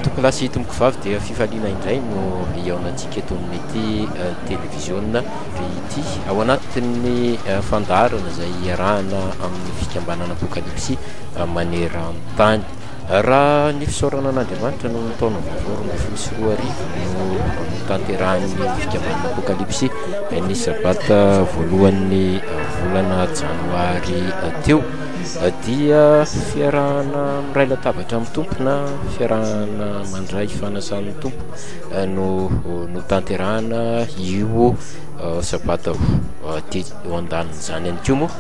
tokolasy tomboko vavy dia fifaliana indray no iaonantsika eto amin'ity télévision ity ao anatin'ny fandarana izay iarahana amin'ny fikambanana apokalypsy maneran-tany. Raha ny fisaorana an'Andriamanitra no taona vaovao 2024 no tanterahan'ny fikambanana apokalypsy ny sabata voalohan'ny volana janoary teo dia fiarahana miray latabatra amin'ny tompo na fiarahana mandray fanasan'ny tompo no tanterahana io sabata eo andaniny izany ihany koa moa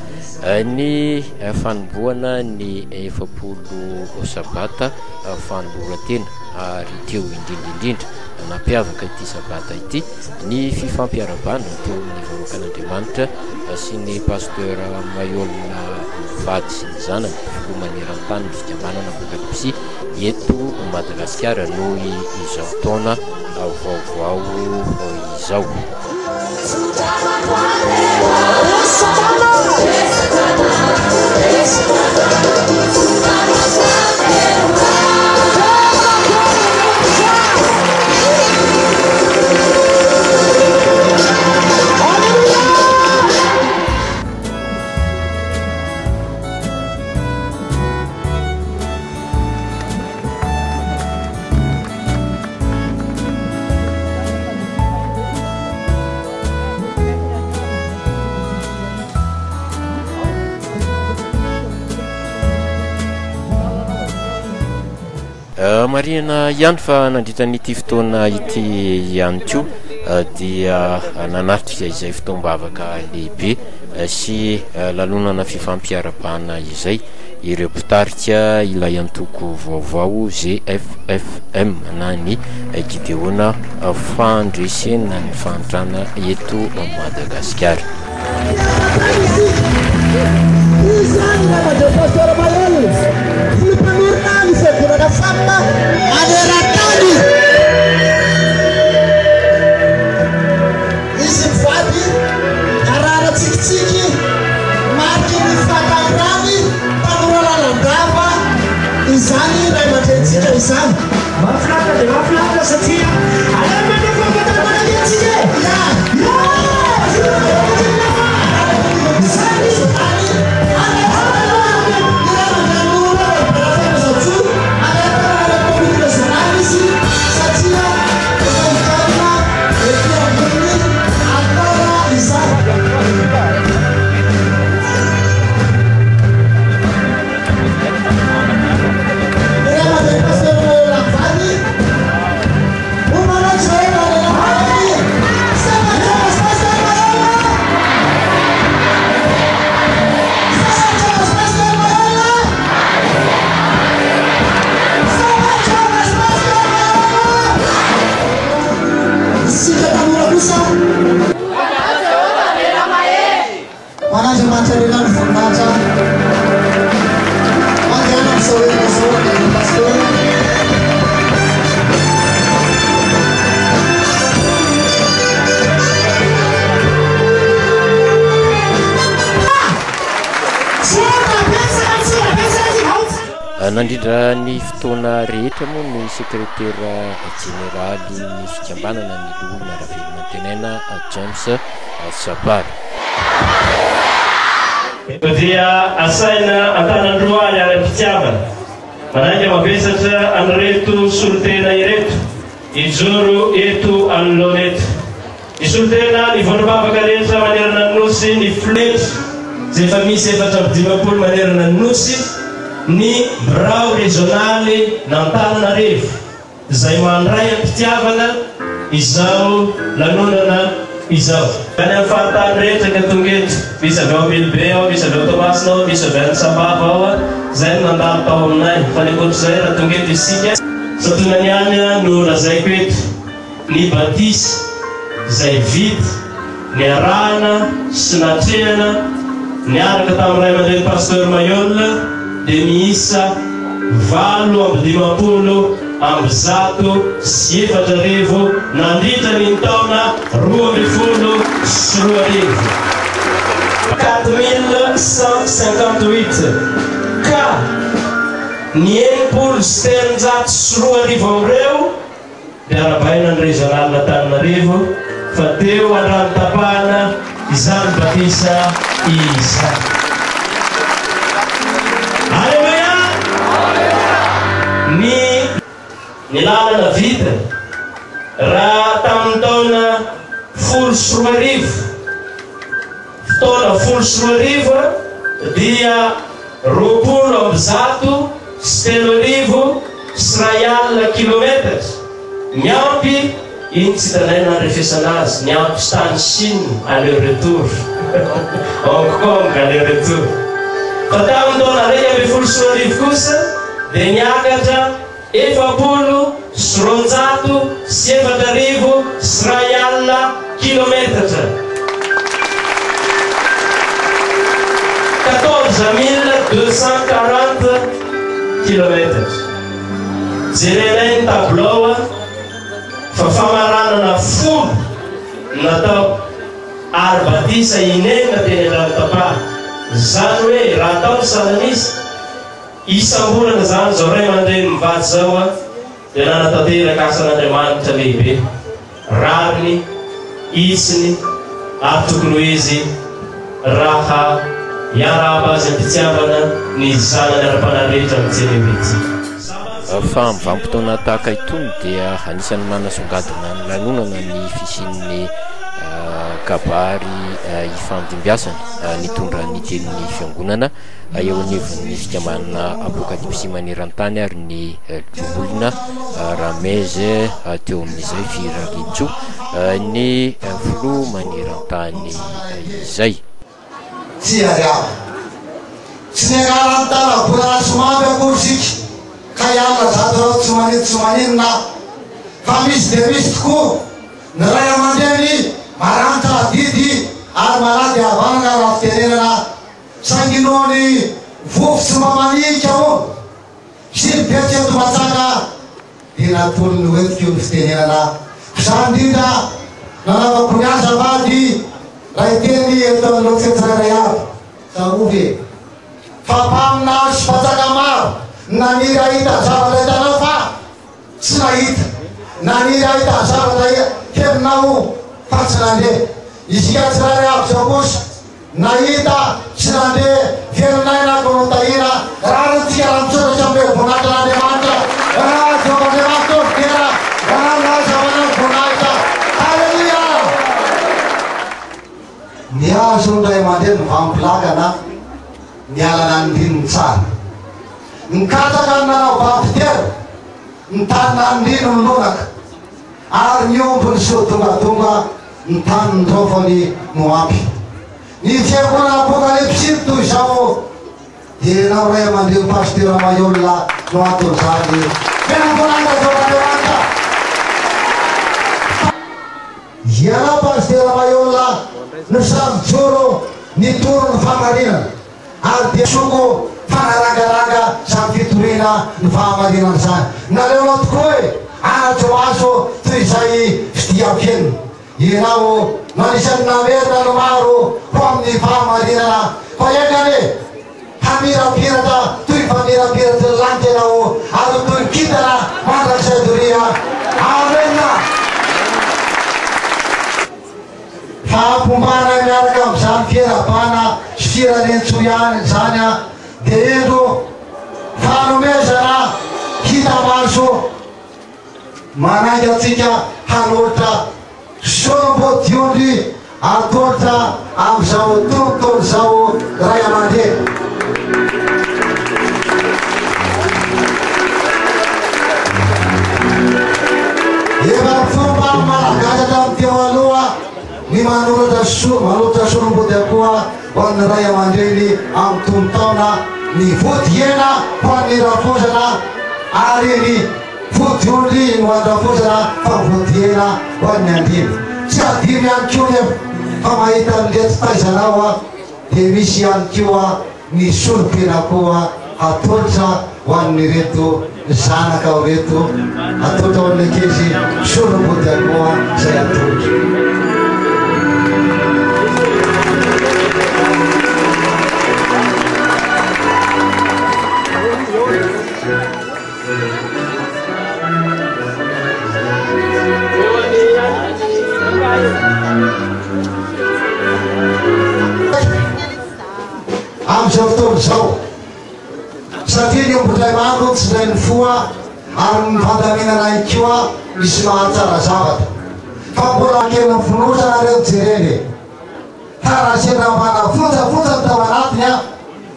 ny fanombohana ny 70 sabata fanoloran-tena ary teo indrindrindrindra nampiavaka ity sabata ity ny fifampiarabana teo amin'ny vahoakan'Andriamanitra sy ny pasteur Mayolina Vady sy ny zanany filomaneran-tany ny fikambanana apokalypsy eto Madagasikara noho izao taona vaovao izao. Marina ihany fa nandritra n'ity fotoana ity ihany koa dia nanatitra izay fotoam-bavaka lehibe sy lalonana fifampiarabana izay ireo mpitarika ilay antoko vaovao GFFM na ny Gideona fandresena ny fantrana eto Madagasikara. Izy mivady arara tsikitsiky mariky ny fahakarany tanora lalandava izany ray aman-drentsika izany mahafinaritra dia mahafinaritra satria alamana fampatananatsika nandrindra ny fotoana rehetra moa ny sekretera generaly ny fikambanana ny loholona ravelona tenena James Sabary. Eto dia asaina antanandroa ny ara-pitiavana mananga mavesatra anireto solotena ireto ijoro eto anoloneto ny solotena ny vonobavaka rehetra manerana ny nosy ny flety zay efa misy 450 manerana ny nosy ny brao regionaly n'Antananarivo izay mandray am-pitiavana izao lanonana izao. Any amin'ny fahatany rehetra ka tonga eto misy avy ao Amelibe ao, misy avy ao Tomasina ao, misy avy any Sambava ao izay no nandalo tao aminay fa ny ankoatr'izay raha tonga eto isika satonany any no lazaiko eto ny batisy izay vity ny arahana sy natrehana niaraka tamin'ray aman-dreny pasteur Mayolina dia miisa 850 amby 104 nandritra ny taona 2024 4158 ka ny enimpolo sy telonjato sy roa arivo am'ireo dia arabaina ny régional Antananarivo fa teo andrano tapahana izany Batisa Isa. Alleluia! Ny lalana vita raha tamin'ny taona folo sy roa arivo fotoana folo sy roa arivo dia 20 sy 3 arivo sy ray alina kilometatra miampy iny tsy tanaina andrefesana azy miampy stany Chine aller retour Hong Kong aller retour fa tamin'ny taona ray amby folo sy roa arivo kosa dia niakatra 70 sy 200 sy 7 arivo sy ray alina kilometatra 14 240 kilometers. Jerenay ny tableau fa famaranana folo natao ary Batisa inenina teny andrano tapaha. Zany hoe raha atao ny sanan'isa isam-bolana zany zao ray aman-dreny mivady zao dia nanatanteraka asan'Andriamanitra lehibe rariny isiny ary tokony ho izy raha iaraba azy am-pitiavana ny zanany ara-panarehetra mijeny mety. Fa mivampotoana tahaka itony dia anisan'ny manasongadina ny lanonana ny fisian'ny kabary ifandimbiasana nitondra ny tenin'ny fiangonana eo anivon'ny fikambanana apokalipsy maneran-tany ary ny olona rameze teo amin'izay firagitso ny filo maneran-tany izay. Tsy ariava tsy niagarany tana bola somavy akorsika ka iala zato rao tsy maninona fa misy dia misy tokoa ny ray aman-dreny maranitra didy ary malady havanana raha fitenenana sanginoany vofotsy mamanika o sy betsy eto matsaka dia natolony hoetiko ny fitenenana izany indrindra nanavako ny azavady raha iteny eto loatsetsiray avy sarovy fa mpamina sy patsaka maro naniry ahita zavatra hitanao fa tsy nahita naniry ahita zavatra helinao fa tsy nandeha isika tsy rary avy zao kosa nahita tsy nandeha velonayna konotahina raha ntsika raha mitsoratsy ambe vonahitan'Andriamanitra raha Jehovah-Andriamanitra tera raha nazavana vonahitra. Halleluia! Niazo ny ray aman-dreny mivampilakana nialana ny rininy tsara nikataka ny nanao vampitera ny tanina ny rino ny lonaka ary niompony so tongatonga ny tany ny drofany no ampy ny fiangonana apokalipsy toy izao dia nao ray aman-dreny pasteur Mayolla no antony zany fiangonana Jehovah-Andriamanitra ianao pasteur Mayolla no samy joro nitoro ny famarinana ary dia soko fanaragaranga samy fitorina ny fahamarinana zany naleonao tokoa hoe azo toy izay fidiam-kenina ianao manisan'ny namerina no maro ho amin'ny fahamarinana fa iangane hamirapiratra toy famirapiratra ny lanty ianao ary toy kitana mandrak'Sadoria. Amena. Fahapombana miaraka amin'izany fiarabana sy firenentso ihany zany dia endo fanomezana hita maso manaiky atsika hanolotra sombodiondry atolotra amin'izao tontolo zao ray aman-dreny. Efa fomba malagasy tamin'ny teo aloha ny manolotra solombody akoha ho an'ny ray aman-dreny amin'ny tonotaona ny vodiena ho an'ny rafosana ary ny vodiondry no an'ny rafosana fa vodiena ho an'ny andiny. Tsy adiny ihany koa nefa fa mahita nilety taizanao dia misy ihany koa ny solopena koa atolotra ho an'ny reto zanaka ao reto atolotra ho an'ny ankizy solombody akoha zay atolotra. zao satria ny ombotray maro tsy zay ny foa ary nyfandaminana ikoa misy mahatsara zavatra fa mbola kely nyfonosana reo jereny tarasena manafonjafonja ny tao anatiny a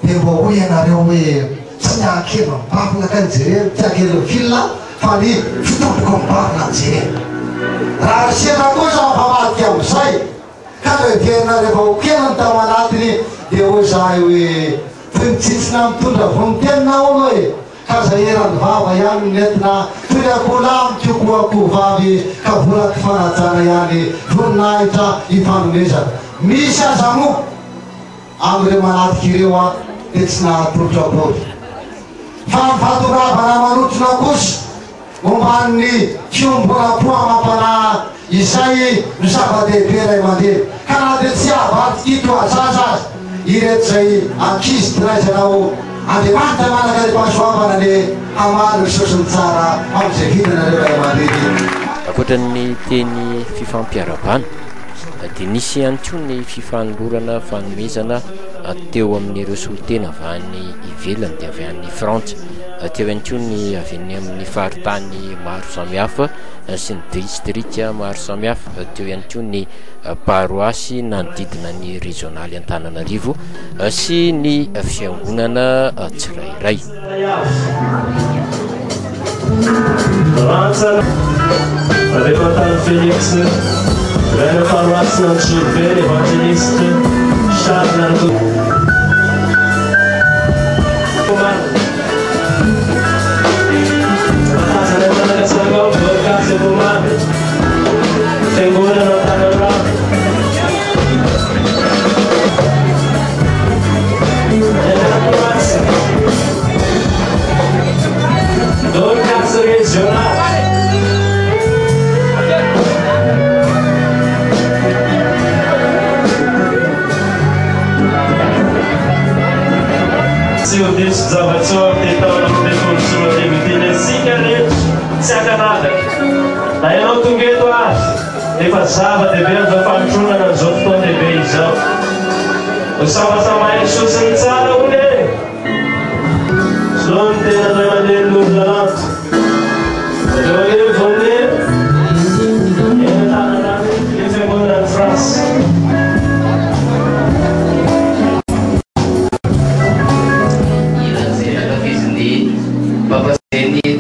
dia mbo hoe ianareo hoe tsy miakely mibavina ka ny jereny tiakely filna fa ny fitopoko mibavina ny jereny raha sena kosa mifamatika amin'izay ka leviana rehefa okena ny tao anatiny dia hoe zahay hoe finitsitsina mitondra vonitenina olo hoe ka zay erany vava ihany nentina toy akola mikokoako vavy ka volaky fanajana ihany voninahitra ifanomezana misy aza mo amire manatiky ireo a dia tsy nahatolotra boly fa mifatoravana manotrona kosa momban'ny fiombonapoa mampana izay no zava-dehibe ray aman-dreny ka na dia tsy avadikito azaza azy ireto zay ankizy tiraizanao andriamanitra manaka ny pahasoavana ny hamano sosiny tsara amin'izay hitanareo ray aman-dreny ankoatran'ny teny fifampiarabana dia nisy ihany koa ny fifanolorana fanomezana teo amin'ireo solotena avy any ivelany dia avy any frantsa teo ihany koa ny avy any amin'ny faritany maro samihafa sy ny district maro samihafa teo ihany koa ny paroasy nanodidina ny régionaly Antananarivo sy ny fiangonana tsirairay Reine paroisse Notre-Dame évangéliste Charles Nardo. Deus zavatsor tentao amin'ny konsumo debitiny sika rehetra tsy akanadaka na ianao tonga eto azy efa zava-dehibe aza famitronana an'izao fotoana lehibe izao ho samasama Jesosy ny tsara hoy e zao ny tena ray aman-dreny n'olona lanto reo e vonne entanana le fiangonanany France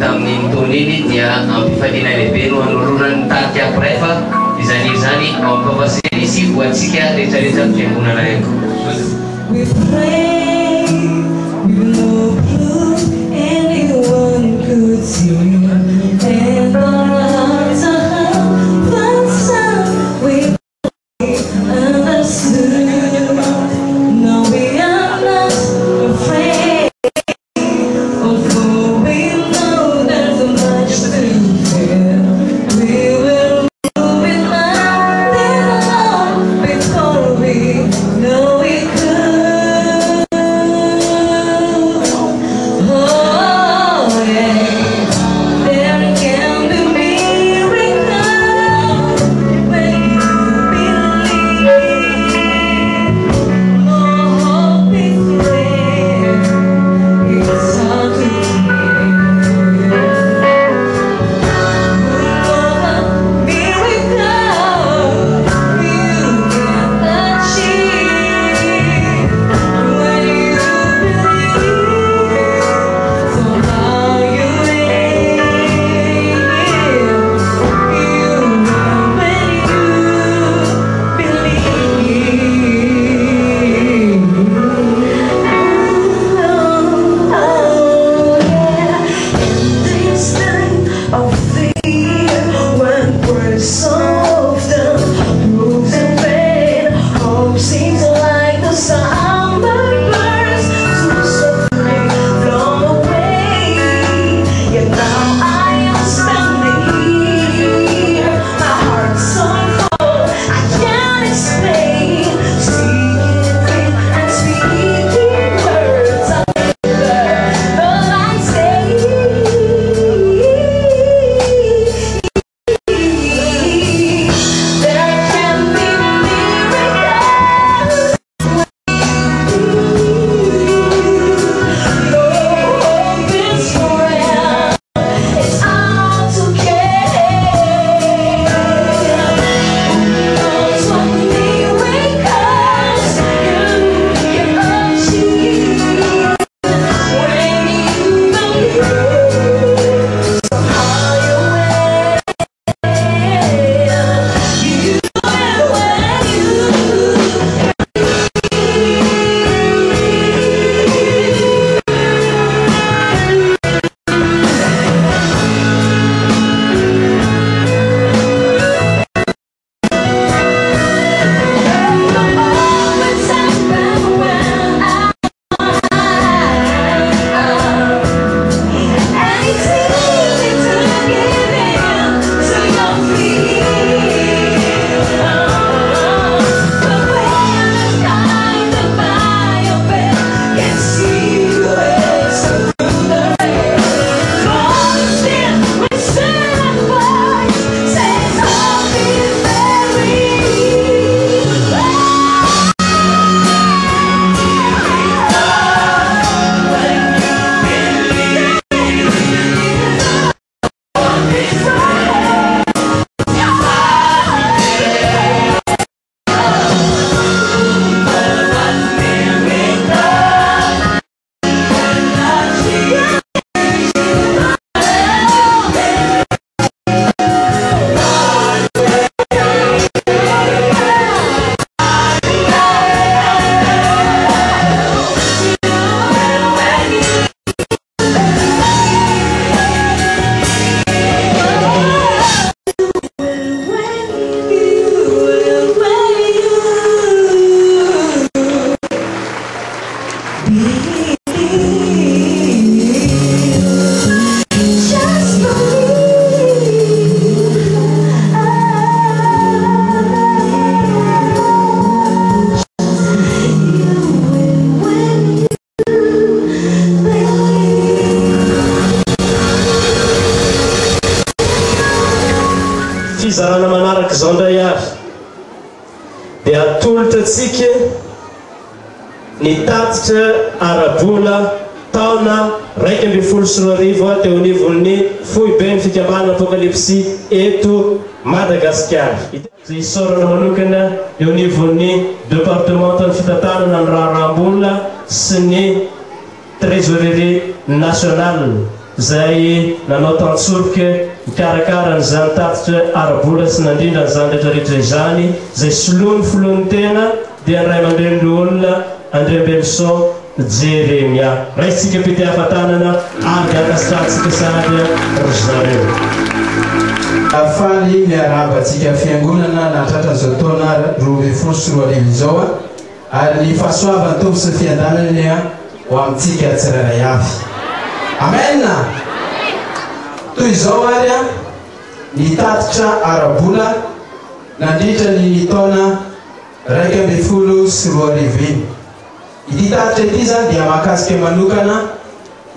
tamin'ny toniny dia ampifaliana lehibe no anolorany taty après fa izany izany ao ampapaseny sy hoantsika rehetrarehetra fiangonana reko We pray, we no proof anyone could see, and our hearts are held, we understood. No, we are not afraid, although we know there's so much to fear. We will move in mountains alone before we know we could. fizarana manaraka izao ndray ary dia atolotra antsika ny tatitra arabola taona 2024 teo anivon'ny foibe ny fikambanana apokalypsy eto Madagasikara. Izay isorana manokana eo anivon'ny départementan'ny fitantarana ny raharambola sy ny trésorerie nationale izay nanao tantsoroka mikarakara n'izany tatitra arabola sy nandrindra n'izany rehetrarehetra izany izay soloany filohan'ny tena dia ny ray aman-dren'ny olona André Belson Jeremia. Raisitsika pity hafatanana ary akasitratsika sady ry zareo. Afaly miaraba atsika fiangonana natratran'izao taona 2024 izao ary ny fahasoavany tombo sy fiandanany ho amintsika tsirairay avy. Amen. Toy izao ary ny tatitra arabola nandritra ny taona 2024. Ity tatitra ity zany dia mahakasika manokana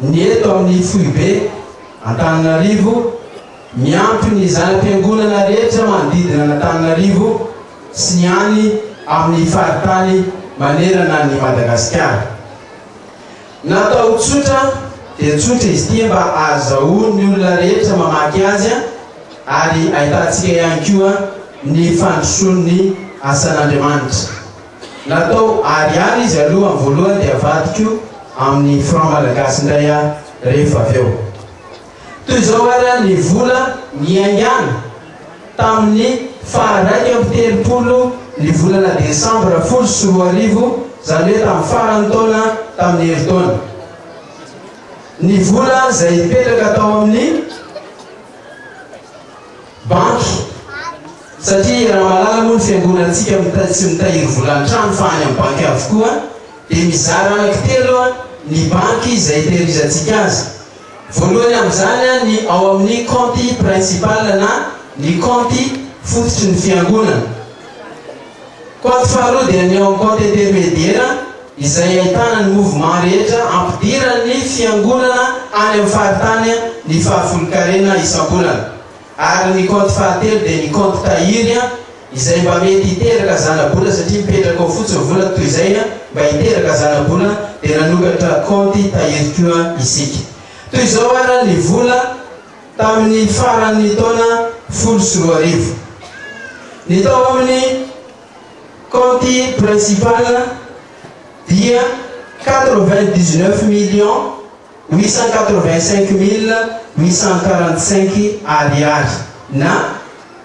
ny eto amin'ny foibe Antananarivo miampy ny zanam-piangonana rehetra manodidina Antananarivo sy ny any amin'ny faritany manerana ny Madagasikara. Natao tsotra dia tsotra izy ity mba ahazahoany ny olona rehetra mamaky azy ary ahitantsika ihany koa ny fandrosoan'ny asan'Andriamanitra. Natao ariary izy aloha amin'ny voalohany dia avadiko amin'ny franc malagasy indray rehefa avy eo. Toy izao ary ny vola niaingana tamin'ny faha 1 ny volana Desambra 2024 zany hoe tamin'ny farany taona tamin'ny herintaona. Ny vola izay mipetraka tao amin'ny banky satria raha malala moa ny fiangonantsika tsy mitahiry volan-trano fa any amin'ny banky avokoa dia mizara anankitelo ny banky izay tehirizantsika azy. Voalohany amin'izany ny ao amin'ny compte principal na ny compte fototry ny fiangonana. Compte faharoa dia ny ao amin'ny compte intermédiaire izay ahitana ny mouvement rehetra ampidirany fiangonana any amin'ny faritany ny fahafolo-karena isam-bolana. Ary ny compte fahatelo dia ny compte tahiry izay mba mety hiteraka zana-bola satria mipetraka ao fotsiny vola toy izay mba hiteraka zana-bola dia nanokatra compte tahiry koa isika. Toy izao ary ny vola tamin'ny faran'ny taona 2024. Ny tao amin'ny compte principal dia 99,885,845 ariary na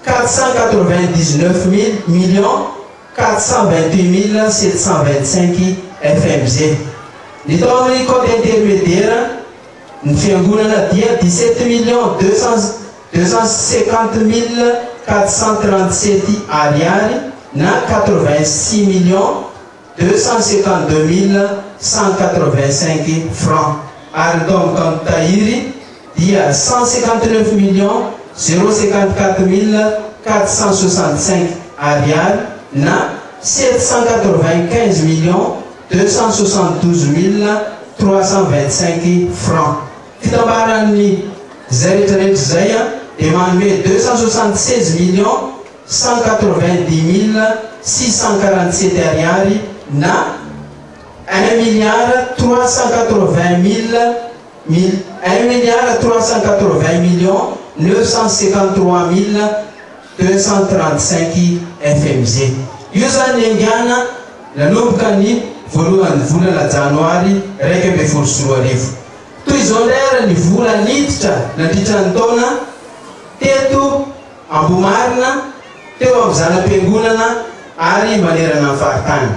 489,428,725 FMZ. Ny tao amin'ny compte intermédiaire ny fiangonana dia 17,250,437 ariary na 86,252,185 francs. Ary tao amin'ny compte tahiry dia 159,054,465 ariary na 795,272,325 francs. Fitambaran'ny zay rehetrarehetra zay dia manome 276,190,647 ariary na 1,380,953,235 FMZ. Io zany niangana nanomboka ny voalohany volana janoary 2024. Toy izao ndray ny vola niditra nandritra ny taona teto Ambomarina teo amin'ny zanam-piangonana ary manerana ny faritany.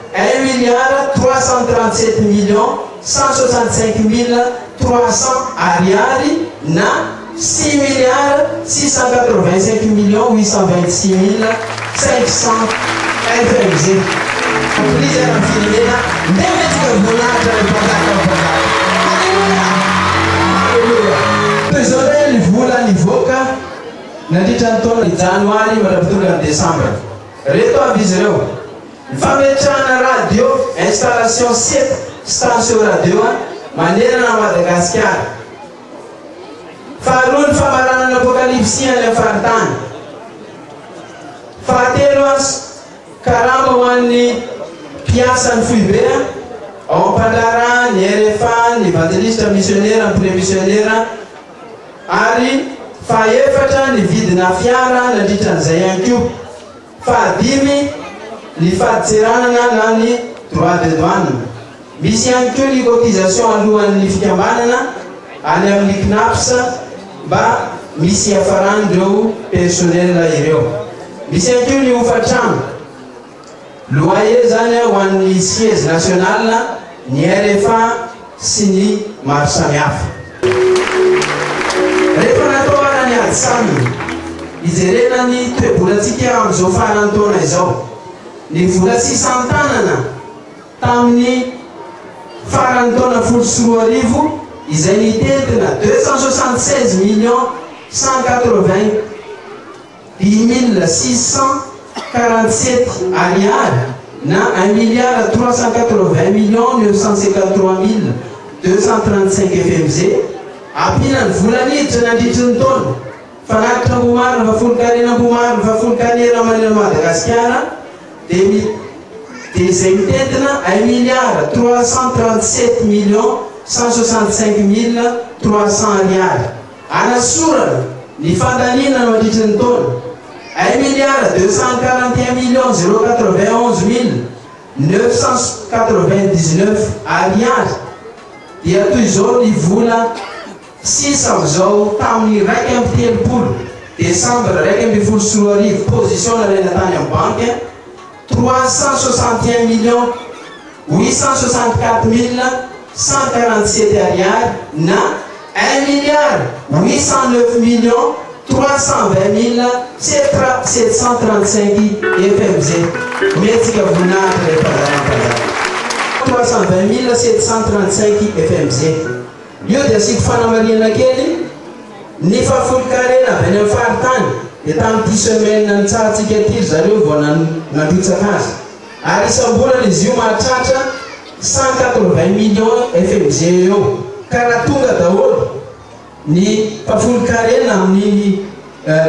1,337,165,300 ariary na 6,685,826,500 FMZ. Polizia na firenena ndemetika voninahitra ny mpangaka. Toy izao ndray ny vola nivoaka nandritra ny taona janoary mandrapatonga ny Desambra. Reto avy izy ireo: ny fametrahana radio installation 7 station radio manerana Madagasikara. Faharoa ny famaranana apokalypsy any amin'ny faritany. fahatelo karama ho an'ny mpiasa ny foibea ao ampadara ny RFA ny evangeliste missionnaire ampre missionnaire ary faefatra ny vidina fiara nandritran'izay ihany koa fahadimy ny fahadiseranana na ny droit de douane misy ihany koa ny cotisation alohan'ny fikambanana any amin'ny CNAPS mba misy hafaran'ireo personnel ireo misy ihany koa ny ofatrano loyer zany ho an'ny siège national ny RFA sy ny maro samihafa rehefa natao arany ady samy ijerena ny toebolatsika amin'izao farantaona izao ny vola 600 tanana tamin'ny farantaona 10 izay nitentina 276 millions 180 647 ariary na 1 milliard 380 millions 953 235 FMZ apina ny volaniditra nandritry ny taona fanatitra ambomaro ny fafolon-karena ambomaro ny fafolon-kanera manena Madagasikara dia izay mitentina 1 milliard 337 millions 165 300 ariary anasorana ny fandanina no mandritry ny taona 1 milliard 241 millions 091 999 ariary dia toy izao ny vola 6 amin'izao tamin'ny 1 décembre 1 position nalaina tany amin'ny banque 361 millions 864 147 ariary na 1 milliard 809 millions 320 735 FMZ metsika voninahitra rehefa zanampazana 320 735 FMZ io dia asiko fanamariana kely ny fafolon-karena avy any amin'ny faritany dia tamin'ity semaine nitsahatsika tiry zareo vao nandrotsaka azy ary isam-bolana izy io mahatratra 180 millions FMZ eo karaha tonga daholo ny fafolon-karena amin'ny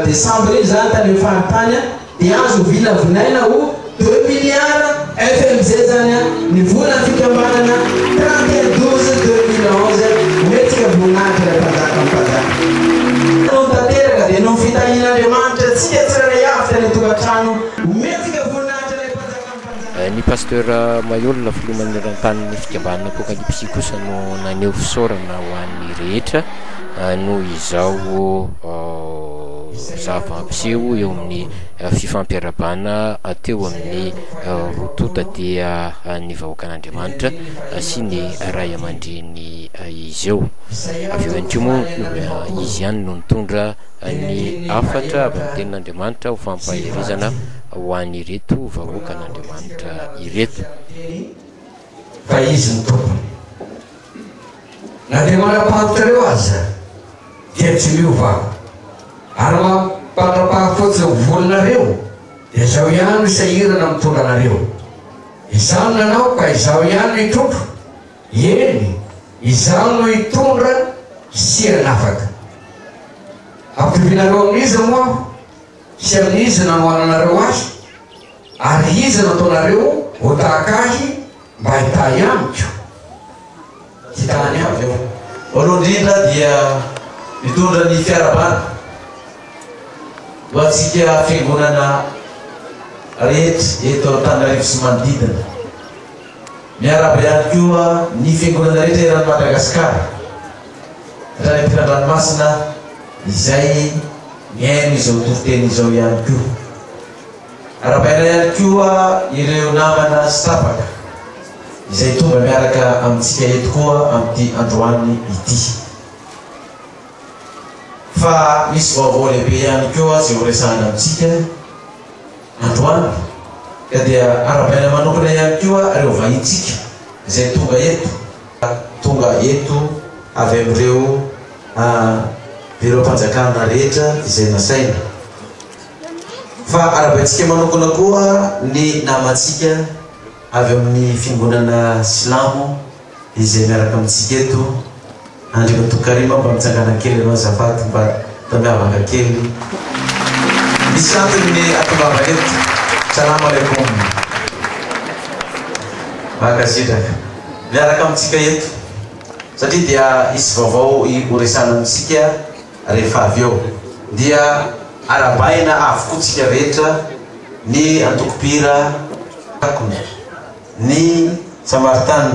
décembre iny zany tany amin'ny faritany dia azo vilavinaina ho 2 milliards FMZ zany ny volana fikambanana 31/12/2011 metsika voninahitra mpanjaka mpanjaka no tanteraka dia no fitahin'Andriamanitra tsika tsirairay avy tany tokantrano metsika voninahitra mpanjaka mpanjaka ny pasteur Mayolina filoman'ny rantan'ny fikambanana apokalipsy kosa no naneho fisaorana ho an'ny rehetra no izao zava-piseho eo amin'ny fifampiarabana teo amin'ny rotota dia ny vahoakan'Andriamanitra sy ny ray aman-dreny izy eo avy eo ihany koa moa izy ihany no nitondra ny afatra avy amin'ny tenin'Andriamanitra ho fampahirizana ho an'ireto vahoakan'Andriamanitra ireto fa izy ny tompony na dia manapahamitrareo azy dia tsy miova ary mampatrapahafotsy volinareo dia izao ihany isahirana mitondra anareo izao nanao ka izao ihany no hitondro eny izao no hitondra sirana afaka ampivinareo amin'izy moa sy amin'izy nanoananareo azy ary izy nataonareo ho tahaka azy mba hita ihanyko hitany avy eo voalohany indrindra dia mitondra ny fiarabana ho antsika fiangonana rehetra eto Antananarivo sy manodidina miaraba ihany koa ny fiangonana rehetra eran'ny Madagasikara raha ampiran-dranomasina izay miaino izao toriteny izao ihany koa arabaina ihany koa ireo namana sy tapaka izay tonga miaraka amintsika eto koa amin'ity androany ity fa misy vaovao lehibe ihany koa zay ho resahana amintsika androany ka dia arabaina manokana ihany koa ireo vahintsika izay tonga eto avy amin'ireo biro mpanjakana rehetra izay nasaina fa arabaintsika manokana koa ny namantsika avy amin'ny fiangonana silamo izay miaraka amintsika eto Andriamantoa Karima mba mitsangana kely anao azafady mba tamiavaka kely misy antony atovava eto. Salam alaikum. Mahakasitraka miaraka amintsika eto satria dia isy vaovao horesana amintsika rehefa avy eo dia arabaina avokoa rehetra ny antokopira akony ny Samartan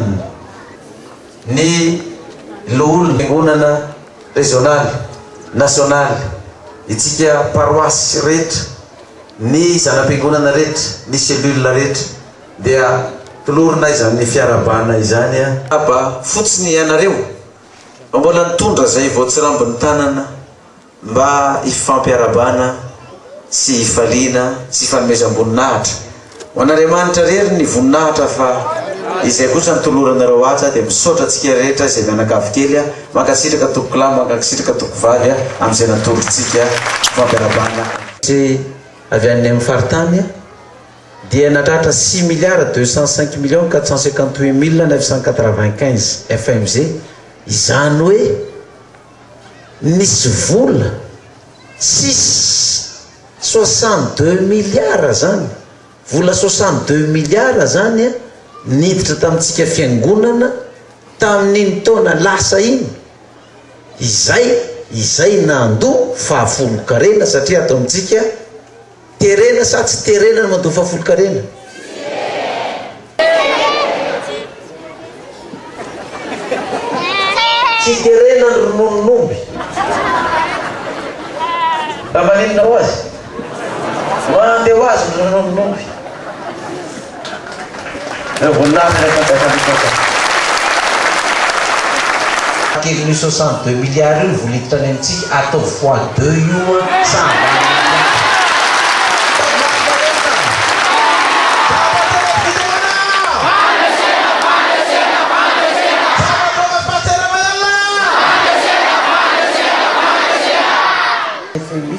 ny loholongonana régional national itsika paroisse rehetra ny zanam-piangonana rehetra ny cellule rehetra dia tolorina izany fiarabana izany aba fotsiny ianareo mbola nitondra zay voatsirambiny tanana mba ifampiarabana sy ifaliana sy fanomezam-boninahitra ho an'Andriamanitra rery ny voninahitra fa izay kosa nitoloranareo aza dia misaotra antsika rehetra izay mianakavy kely mankasitraka tokoklama mankasitraka tokovavy amin'izay natolotritsika fampiarabana sy avy any amin'ny faritany dia natratra 6,205,458,995 FMG izany hoe nisy vola 62 milliards zany vola 62 milliards zany niditra tamintsika fiangonana tamin'iny taona lasa iny izay nando fahafolo karena satria atao amintsika terena sa tsy terena no mando fahafolo karena tsy terena ny rononon'omby raha maninona ho azy mandeha ho azy ny rononon'omby kely 62 milliards io voliditra any amintsika atao fois 2 io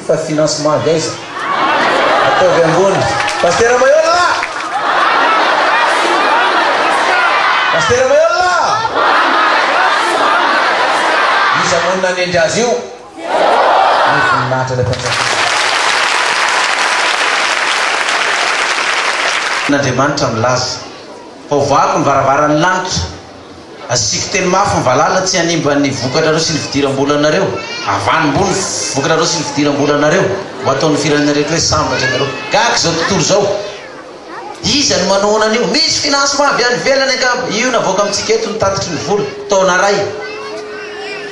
fa financement daiza ataovy ambony pasteur Mayola pasteur Mayola iza monina nendry azy io nivoninahitra le patsaka n'Andriamanitra milaza fa ovako ny varavaran'ny lanitra asiko teny mafy ny valala tsy hanimba ny vokatrareo sy ny fidiram-bolanareo avanimbony vokatrareo sy ny fidiram-bolanareo ho ataon'ny firenena rehetra hoe sambatra anareo gaky zao tontolo zao iza ny manao an'io misy financement avy any velany angamba io navoaka amintsika eto nitatitry ny vola taona ray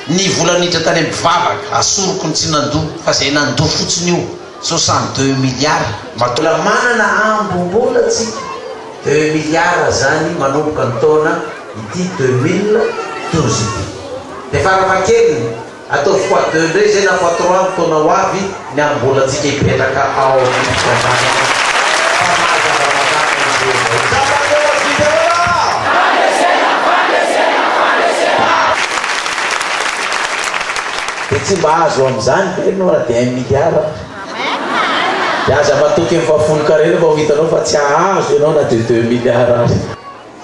ny vola niditra tany amin'ny mpivavaka asoroko ny tsy nandoa fa zay nandoa fotsiny io 62 milliards matola manana ambombola tsika 2 milliards zany manomboka ny taona ity 2012 dia farafahakeliny atao fois 2 ndray zay na fois 3 taona ho avy ny ambola tsika ipetraka ao dia tsy mba azo amin'izany enao na dia 1 milliard dia aza matoky amin'ny fahafolo karena fa ho hitanao fa tsy ahazo ianao na dia 2 milliards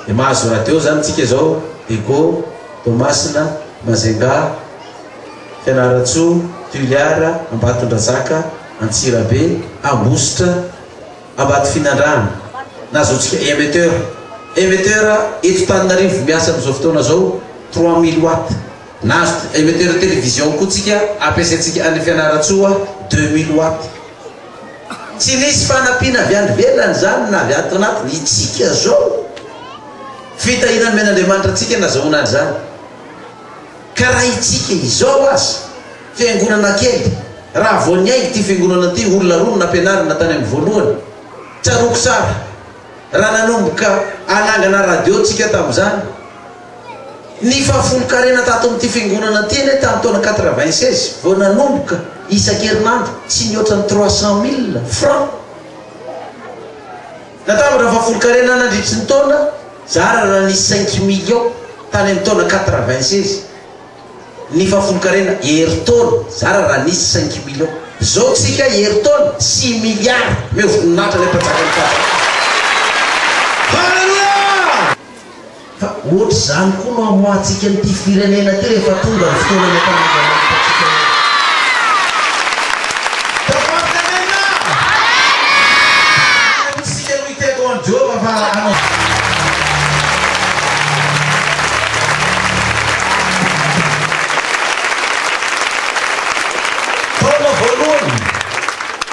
dia mahazo radio zany tsika zao Ego, Tomasina, Mazenga, Fianaratsoa, Tuliara, Ambatondrazaka, Antsirabe, Ambositra, Ambatofinandrano. Na zao tsika émetteur. Émetteur eto Tananarivo miasa amin'izao fotoana zao 3000 watts. Na émetteur télévision koa tsika ampiasaintsika any Fianaratsoa 2000 watts. Tsy nisy fanampiana avy any velany zany na avy ato anatiny itsika zao. Fitahinany men'Andriamanitra tsika nazahoana zany. Ka raha itsika izao azy fiangonana kely raha vao niaingo ty fiangonana ty olona roa nampianarina tany amin'ny voalohany tsaroko tsara raha nanomboka anangana radio tsika tamin'izany ny fahafolo karena tato amin'ity fiangonana ty ane tamin'ny taona 96 vao nanomboka isan-kerinandro tsy nihoatra ny 300 000 francs natamatra fahafolo karena nandritry ny taona zara raha ny 5 millions tany amin'ny taona 96 ny fahafolo karena heritaona zara raha nisy 5 millions zao tsika heritaona 6 milliards meo voninahitra le mpatsaka ny tsara. Halleluja! Fa ohatry zany koa no amoatsika n'ity firenena ty rehefa tonga ny fotoana ny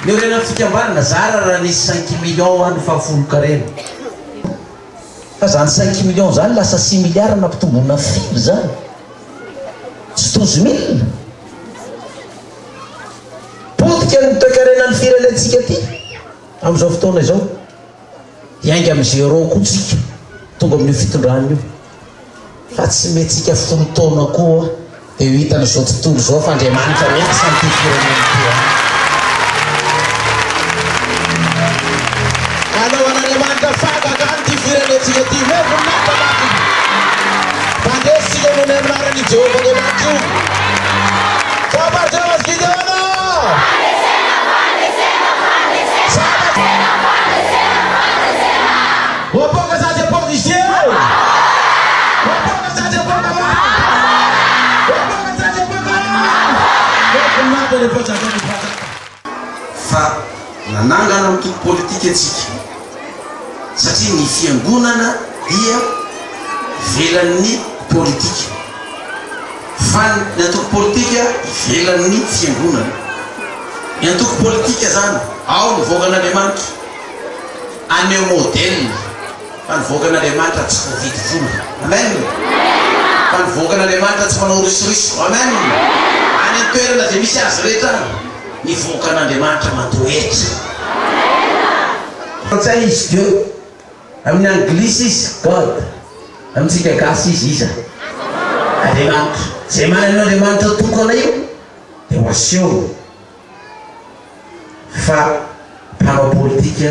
Ny orena fikambanana zara raha nisy 5 millions andro fahafolo karena. Fa zany 5 millions zany lasa 6 milliards nampitomboina filo zany. Tsy 12 000. Potika ny toe-karenan'ny firenentsika ty amin'izao fotoana izao. Iainga amin'ny 0 kotsika tonga amin'ny fitondrany io. Fa tsy metsika folo taona koa dia hitana izao tontolo izao fa Andriamanitra miasa ny ty firenena ty. Anaovan'Andriamanitra fataka ny ty firenentsika ty voninahitra maty. Fandesitsika noho ny anaran'i Jehovah Andriamanitra io. Fahabaritra Gideona! Wapoka saja polisi. Wapoka saja polisi. Wapoka saja polisi. Fa nanangana amin'ny politika atsika satria ny fiangonana dia velan'ny politika. Fa ny antoko politika velan'ny fiangonana. Ny antoko politika zany ao ny vogan'Andriamanitra aneo modèle. Pan vogan'Andriamanitra tsy vovidy vola. Amen. Pan vogan'Andriamanitra tsy manao risoriso. Amen. Any toerana izay misy azy rehetra ny vogan'Andriamanitra mandoetra. Frantsay izy Dieu. Amin'ny anglisy izy God. Amintsika gasy izy iza. Andriamanitra. Izay manana Andriamanitra tokana io dia ho aseho. Fa mpanao politika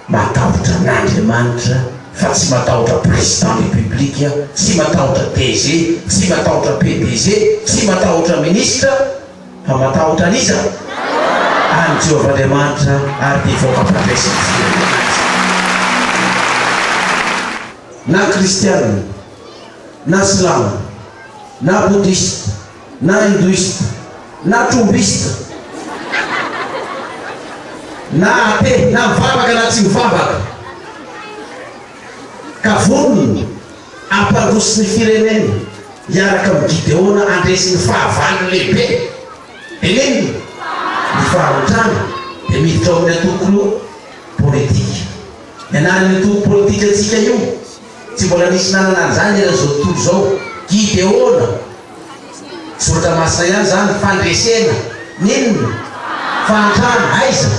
matahotra n'Andriamanitra fa tsy matahotra président république, tsy matahotra DG, tsy matahotra PDG, tsy matahotra ministre, fa matahotra an'iza any Jehovah Andriamanitra ary dia voaka-pampiasany firenenantsika. Na kristianina, na silama, na bouddhiste, na hinduiste, na trombiste, na athée, na mivavaka na tsy mivavaka, ka vonony ampandroso ny firenena hiaraka amin'ny Gideona andresy ny fahavalony lehibe. Eleny ny faharotrana dia miditra ao amin'ny antoko politika. Ny anaran'ny antoko politika atsika io tsy mbola nisy nanana an'izany era zao tontolo zao. Gideona soratra masina ihany zany fandresena ninona fahantrana aiza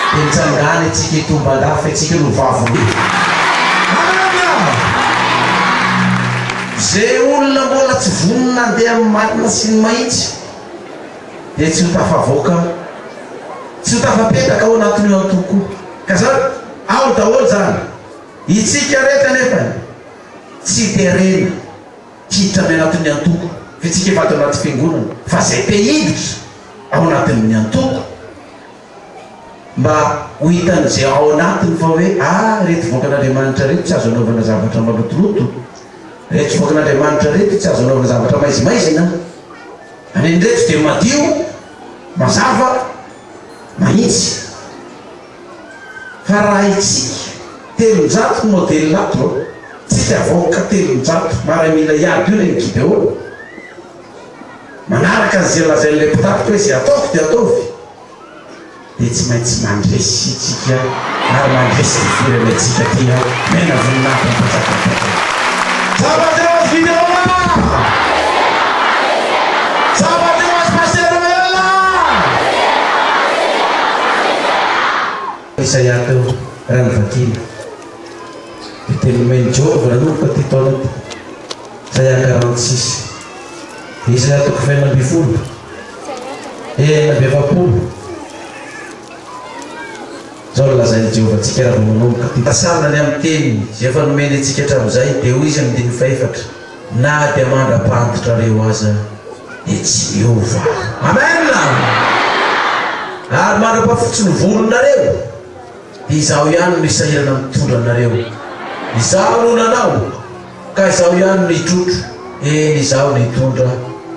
dia mitsangany atsika itombandafy atsika no vavony. Zay olona mbola tsy vonona andeha amin'ny marina sy ny mahitsy dia tsy ho tafavoaka, tsy ho tafapetaka ao anatin'io antoko. Ka zany ao daholo zany itsika rehetra nefa tsy dia rena hiditra amin'ny anatin'ny antoko fa itsika efa ato anaty fiangonana fa zay te hiditra ao anatin'ny antoko mba ho hitan'izay ao anatiny fa hoe reto voakan'Andriamanitra reto tsy azo anaovana zavatra malotoloto, reto voakan'Andriamanitra reto tsy azo anaovana zavatra maizimaizina. Any reto dia madio mazava mahitsy. Fa raha itsika telonjato modèle lato tsy dia avoaka telonjato maramila iady io ny Gideona manaraka an'izay lazain'ilay mpitapika hoe zay ataoko dia ataovy dia tsy maintsy mandresy itsika ary mandresy ny firenentsika tia mena voninahitra mipatsakapaka. Sabadewas Gideona! Sabadewas Pastor Noela! Isaia teo rano vakina dia teny omeny Jehovah nanomboka ty taona ty. Isaia 46. Isaia toko faina amby folo enina amby efapolo zao lazain'i Jehovah tsika raha vao manomboka ty. Tasanany amin'ny teny zay efa nomeny antsika hatramin'izay dia hoy izy amin'ny 24 na dia mandra-pantitra reo aza dia tsy miova. Amen. Ary mandra-pafotsi ny volonareo dia izaho ihany no isahirana mitondra anareo. Izaho no nanao ka izaho ihany no hitrotro, eny izaho no hitondra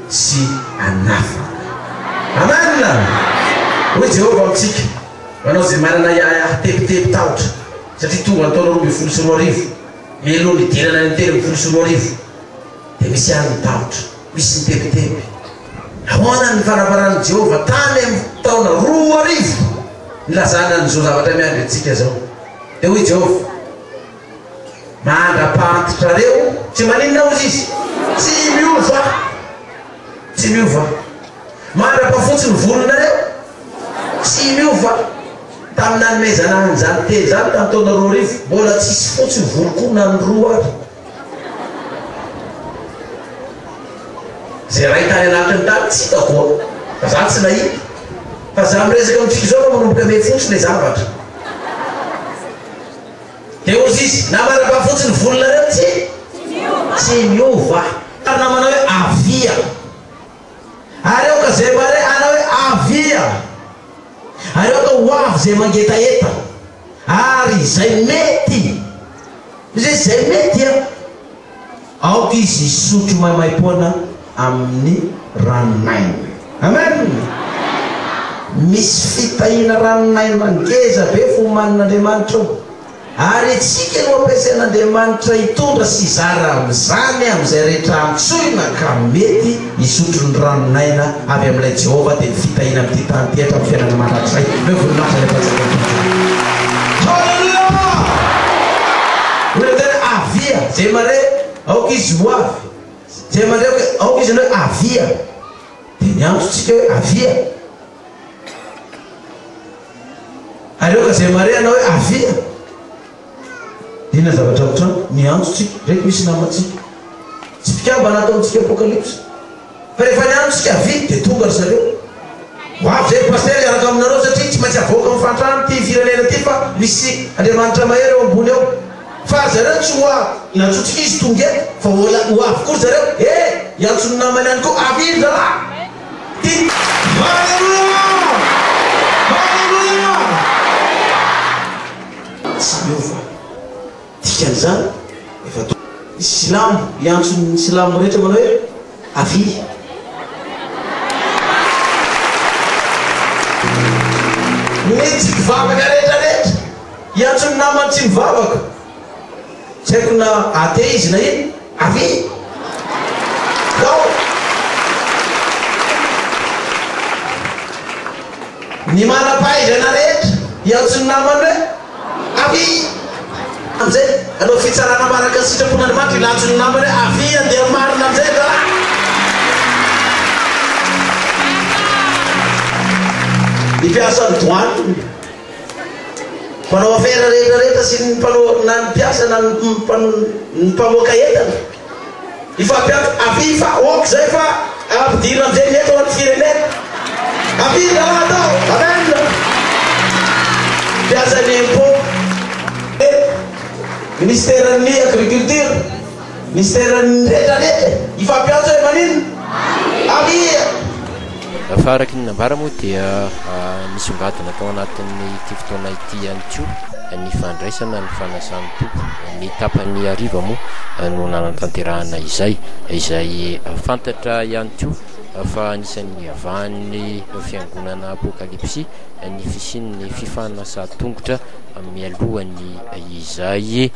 sy anafaka. Amen. Hoy Jehovah amintsika manao zay manana tepitepy tahotra satria tonga ny taona 2024 melo ny dirana ny telo 2024 dia misy any ny tahotra, misy ny tepitepy. ahoana ny faraparan'i Jehovah tany amin'ny taona 2000 nilazana n'izao zavatra miandry antsika zao. Dia hoy Jehovah mandra-pantitra reo tsy maninona ozy izy tsy miova, tsy miova. Mandra-pafotsy ny volonareo tsy miova. Tamin'ny nanomezana an'izany teny zany tamin'ny taona 2000 mbola tsisy fotsy ny voloko na ny roa ary. Zay ray tany anatiny tany tsy hitako fa za tsy nahita fa za miresaka amintsika zao manomboka me fotsy le zavatra. Dia ozy izy na mandra-pafotsy ny volonareo tsy miova. Ary namanao hoe avia. Ary eo ka zay mare anao hoe avia. Ary eo ka ho avy zay mangetaeta. Ary zay mety. Zay mety a. Aoka izy isotro maimaipoana amin'ny ranomaina. Amen. Misy fitahina ranomaina ngeza be fomanin'Andriamanitra io. Ary tsika no ampiasain'Andriamanitra hitondra sy hizara amin'izany amin'izay rehetra antsoina ka mety hisotro ny ranomaina avy amin'ilay Jehovah dia fitahina amin'ity tany ty hatra amin'ny fiainana mandrakizay. Hoe voninahitra ilay patsaka. Halleluja! Hoe tena avia zay mare aoka izy ho avy. Zay mare aoka izy hoe avia. Dia niantsotsika hoe avia. Ary eo ka zay mare anao hoe avia. Dina zavatra ohatrany niantsotsika rehefa misy namatsika tsy mpikamba nataontsika apokalypsa fa rehefa niantsotsika avy dia tonga ry zareo ho avy zay paster araka aminareo satria tsy maintsy avoaka amin'ny fantrano ty firenena ty fa misy Andriamanitra mahery eo ambony eo fa zareo tsy ho avy niantsotsika izy tonga eto fa ho avy kory zareo iantsony namany ihany koa avy iny zalahy ty. Halleluja! Halleluja! Tsy miova. Tikan'izany efa silamo iantson'ny silamo rehetra manao hoe avy. Ny tsy mivavaka rehetrarehetra iantson'ny namany tsy mivavaka tsy haiko na ate izy na iny avy. Kao ny manam-pahaizana rehetra iantson'ny namany hoe avy. Amizay anao fitsarana maraka ny sitrapon'Andriamanitra ilantsony namany hoe avy andeha marina amizay zalahy. Ny mpiasan'ny douane mpanao afera rehetrarehetra sy ny mpanao na ny mpiasa na ny mpamoaka entana ifampiato avy fa ok zay fa ampidirina amizay ny eto amin'ny firenena avy zalahy atao. Amen. Mpiasan'ny impôt ministèren'ny agriculture ministèren'ny rehetrarehetra ifampiantso hoe manino avia. Faraky ny nambara moa dia misongadina tao anatin'ny ity fotoana ity ihany koa ny fandraisana ny fanasan'ny tompo ny tapany ariva moa no nanantanterahana izay fantatra ihany koa fa anisan'ny avahan'ny fiangonana apokalypsy ny fisian'ny fifanasa-tongotra mialohan'ny izay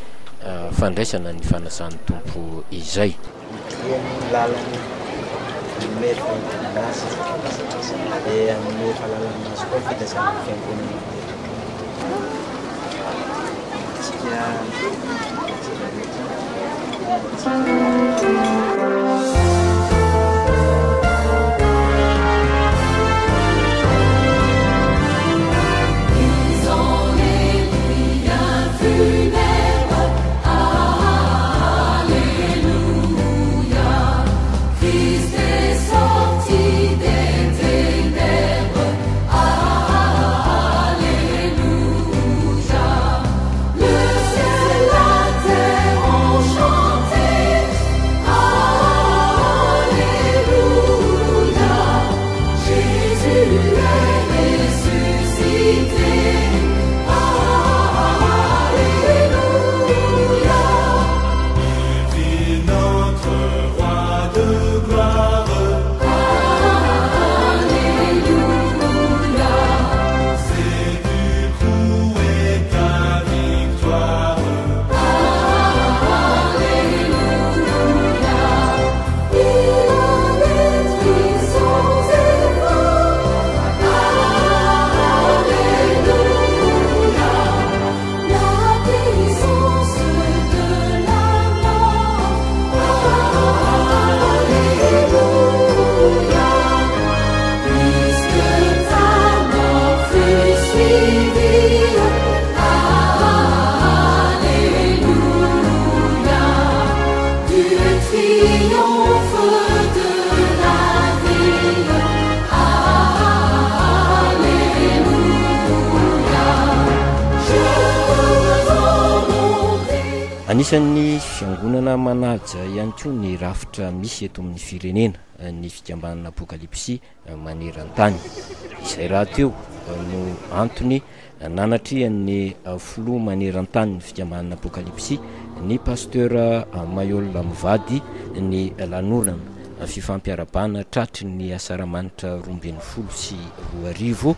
fandraisana ny fanasan'ny tompo izay. Le ciel, la terre enchantés. triomphe de la vie. Alléluia. Je veux monter. Anisan'ny fiangonana manaja ihany koa ny rafitra misy eto amin'ny firenena ny fikambanana apokalipsy maneran-tany. Izay raha teo no antony nanatrehan'ny filoha maneran-tany ny fikambanana apokalipsy ny pasteur Mayol Mivady ny lanorana fifampiarabana tratry ny asaramanitra 12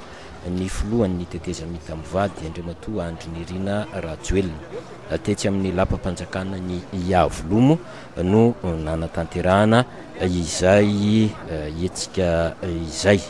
ny filohan'ny tetezamita Mivady Andriamatoa Andry Nirina Rajoelina tetsy amin'ny lapa-panjakana ny Iavolomo no nanatanterahana izay etsika izay.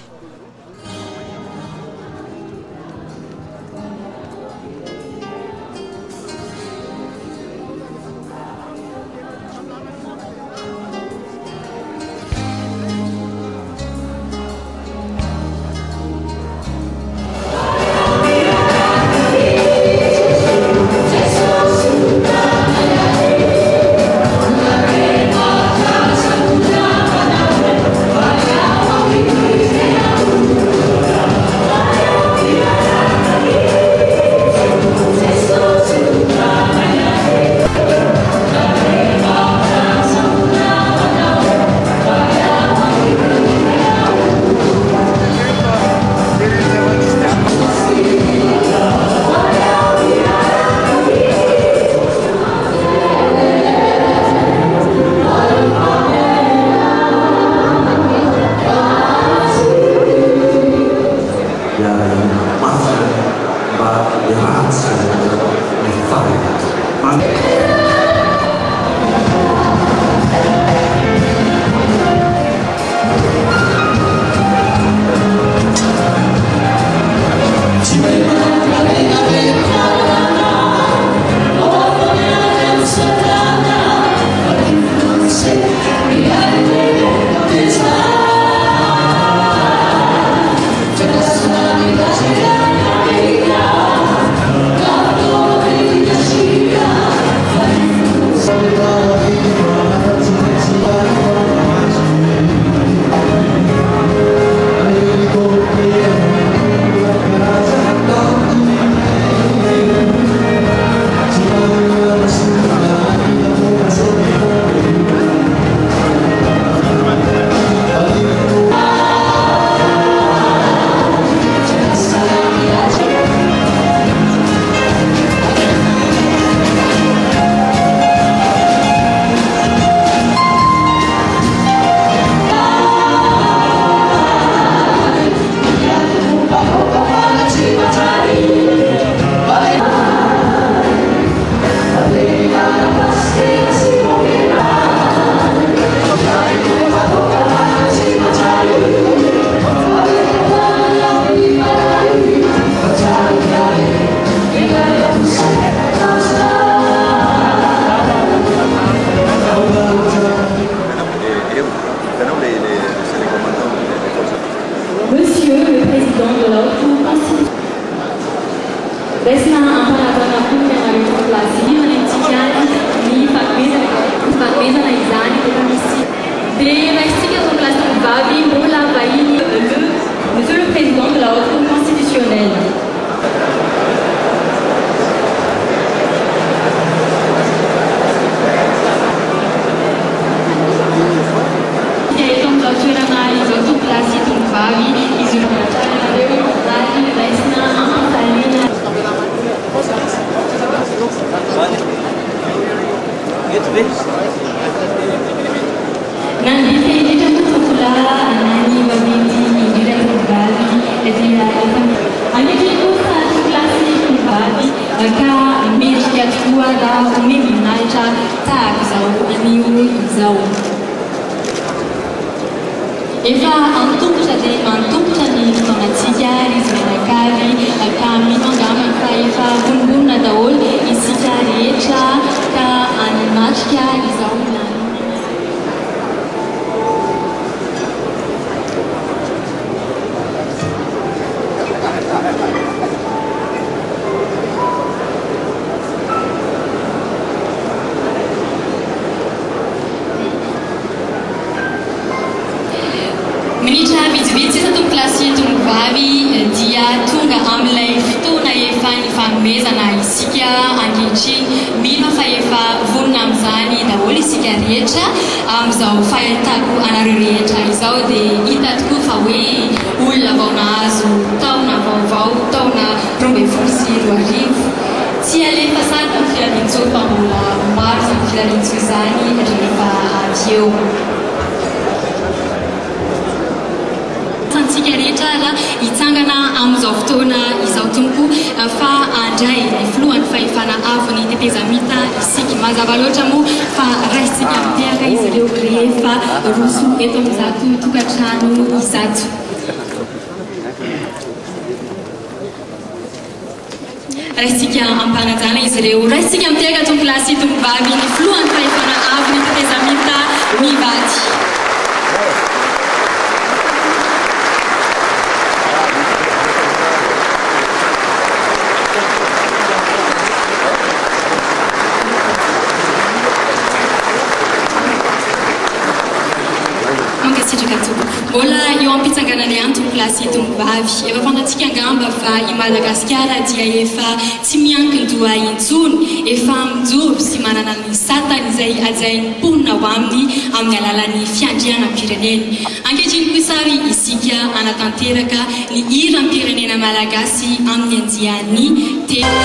Monsieur le Président de la Haute Cour constitutionnelle. Efa antombotra ny fotoanatsika izy menakavy ka mitangama fa efa vonongonona daholo isika rehetra ka animatrika izao minitra vitsivitsy isa tompo kilasy tombovavy dia tonga amin'ilay fotoana efa nifanomezana isika ankehitriny. Mino fa efa vonona amin'izany daholo isika rehetra amin'izao fahitako anareo rehetra izao dia hita tokoa fa hoe olona vao nahazo taona vaovao taona 2024. Tsy alefa sady amin'ny filalintsio fa mbola maro izany filalintsio izany rehefa avy eo. Santsika rehetra raha hitsangana amin'izao fotoana izao tompo fa andray ny filohan'ny fahefana avy ny tetezamita isika mazava loatra moa fa raisika mitehaka izy ireo rehefa roso eto amin'izato tokantrano izato. Raisika ampanajana izy ireo raisika mitehaka tompo kilasy tombovavy ny filohan'ny fahefana avy ny tetezamita mivady. Mbola eo am-pitsanganany ihany tompo kilasy tombovavy. Efa fantatsika angamba fa i Madagasikara dia efa tsy miankin-doha intsony, efa mijoro sy manana ny satany izay ajain'ny mponina ho aminy amin'ny alalan'ny fiandriana pireneny. Ankehitriny kosa isika anatanteraka ny hiran'ny pirenena malagasy amin'ny andiany tena.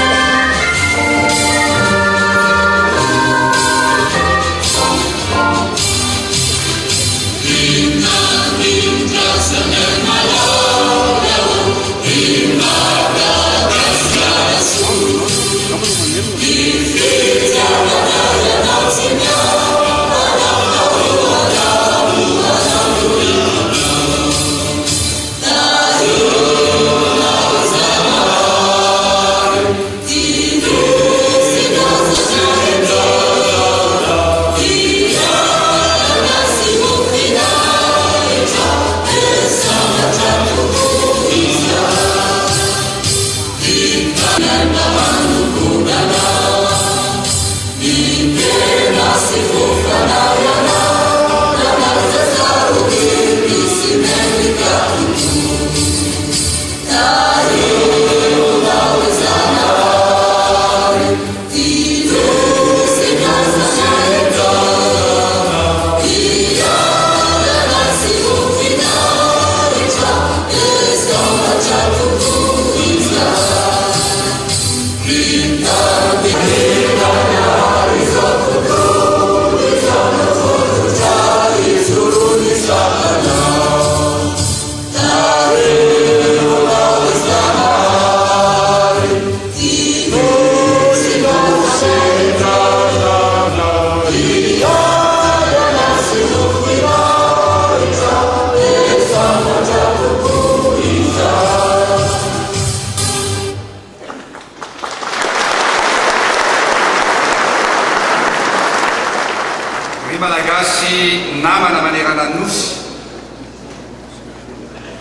Namana manerana nosy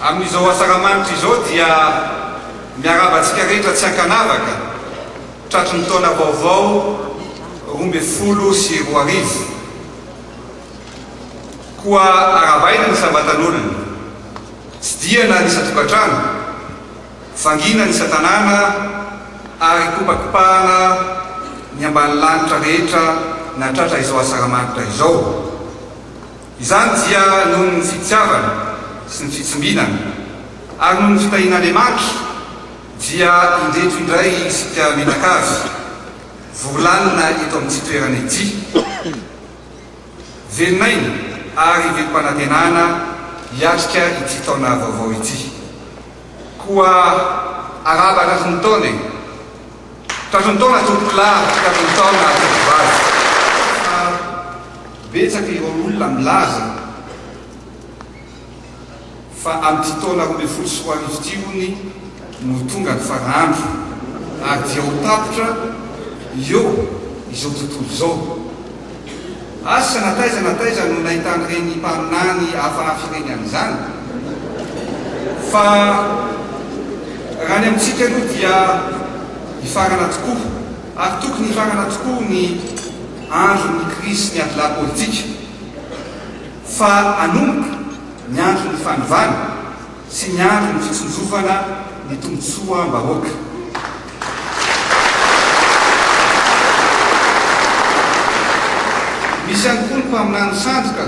amin'izao asaramanitra izao dia miarabantsika rehetra tsy ankanavaka tratry ny taona vaovao 2024 koa aravaina ny sambatan'olona tsy diana nisa tokantrano fangina nisa tanàna ary kopakopahana ny ambany lanitra rehetra natratra izao asaramanitra izao. Izany dia noho ny fitiavana sy ny fitsimbiana ary noho ny fitahian'Andriamanitra dia indreto indray isika menakazy volanina eto amin'ity toerana ity velinaina ary velim-panantenana hiatrika ity taona vaovao ity koa araba tratrin'ny taona tompolahy tratrin'ny taona tovovavy. Betsaka ireo olona milaza fa amin'ity taona 2024 ity hony no tonga ny farandro ary dia ho tapitra eo izao tontolo izao. Asa nataiza no nahitany reny mpaminany hafahafa ireny amin'izany fa raha ny amintsika aloha dia hifarana tokoa ary tokony hifarana tokoa ny andro ny krisy ny adila politika fa anomboka ny andro ny fanovana sy ny andro ny fitsonjovana ny tombotsoa mbahoaka. Misy ihany koa ny mpaminany sandoka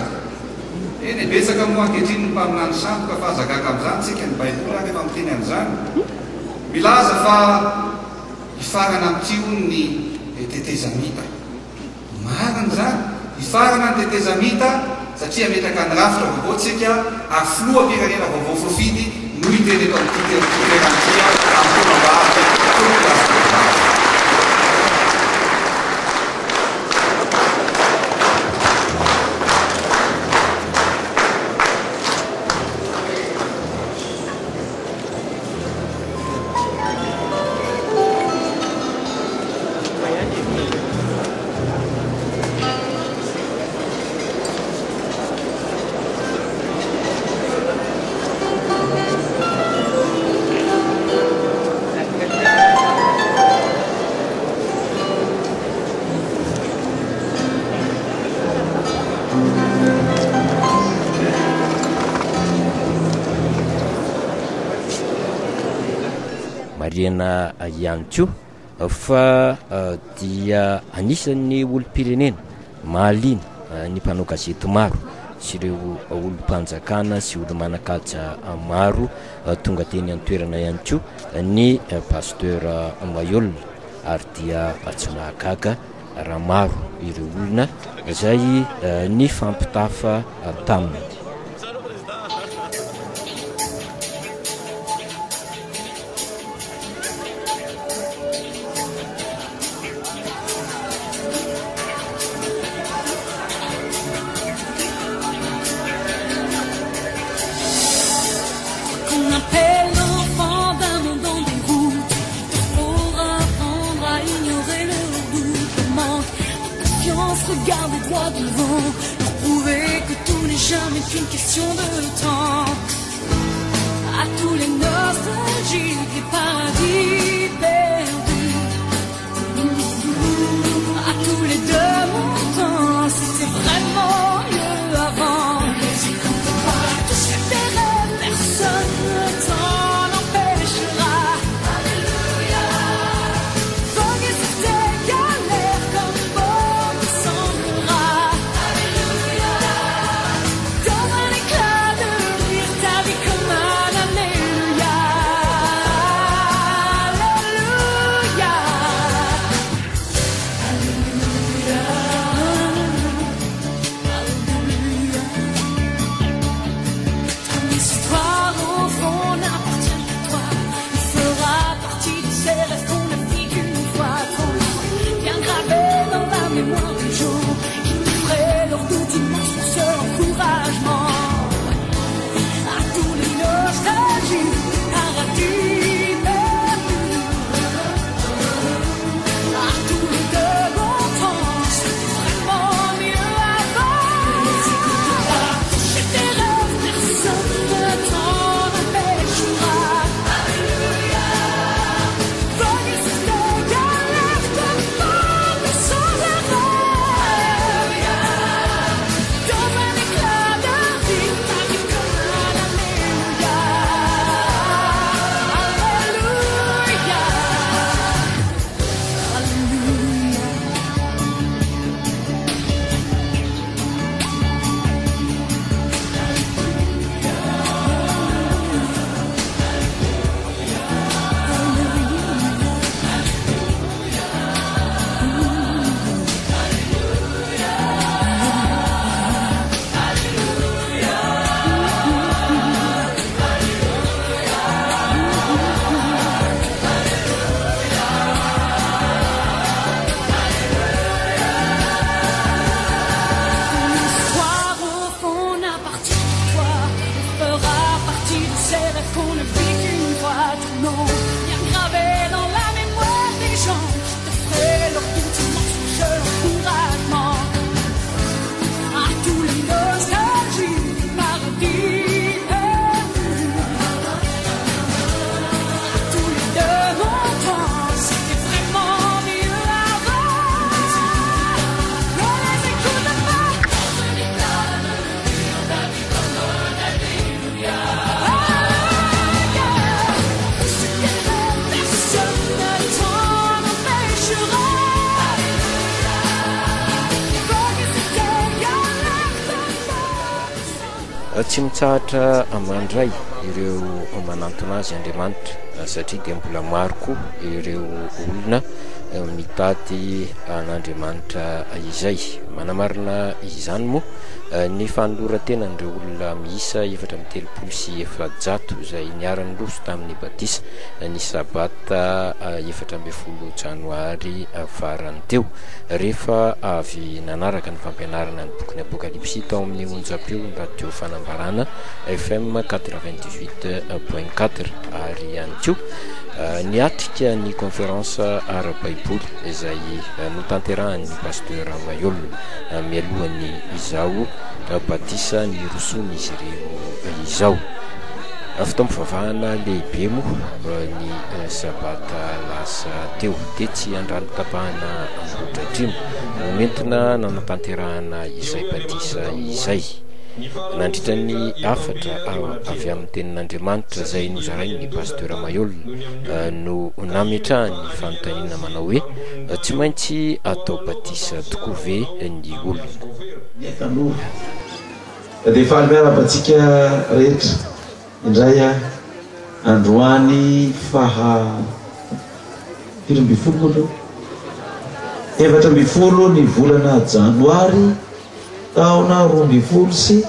eny betsaka moa ankehitriny ny mpaminany sandoka fa azakaka amin'izany tsika ny baiboly rehefa miteny an'izany milaza fa hifarana amin'tio ny tetezamita. Marina zany hifarana ny tetezamita satria metraka ny rafitra vaovao tsika ary filoha pirenena vaovao fofidy no hiteny eto amin'ity toerantia amin'ny fombavavy tokolasy. mariana ihany koa fa dia anisan'ny olo-pirenena mahaliana ny mpanao gazety maro sy ireo olo-mpanjakana sy olo manakaja maro tonga teny an-toerana ihany koa ny pasteur Mayolina ary dia tsy mahagaga raha maro ireo olona izay ny fampitafa taminy. Regardez droit devant pour prouver que tout n'est jamais qu'une question de temps. À tous les nostalgiques et paradis perdus, à tous les demandants, c'était vraiment mieux avant. Des rêves, personne ne t'en empêchera. Alléluia. Voguer sur tes galères comme dans un éclat de rire, ta vie comme un alléluia. tsy mitsahatra mandray ireo manantona azy Andriamanitra satria dia mbola maro koa ireo olona mitady an'Andriamanitra izay. Manamarina izany moa ny fanoloran-tena andreo olona miisa 470 izay niarany loso tamin'ny batisa ny sabata 17 janoary farany teo rehefa avy nanaraka ny fampianarana ny boky ny Apokalipsy tao amin'ny onjam-peo ny radio fanambarana FM 98.4 ary ihany koa niatrika ny conférence ara-baiboly izay notanterahan'ny pasteur Mayolina mialohan'ny izao batisa ny rosony izy ireo izao. Fitaom-pivavahana lehibe moa ny sabata lasa teo dia tsy andrano tapahana ambodratrimo momentina nanatanterahana izay batisa izay. Nandritra ny afatra avy amin'ny tenin'Andriamanitra izay nozarainy ny pasteur Mayolina no nametrahany fanontaniana manao hoe tsy maintsy atao batisa tokoa ve ny olona. Dia faly miarabantsika rehetra indray androany faha 20 ny volana janoary taona 2024.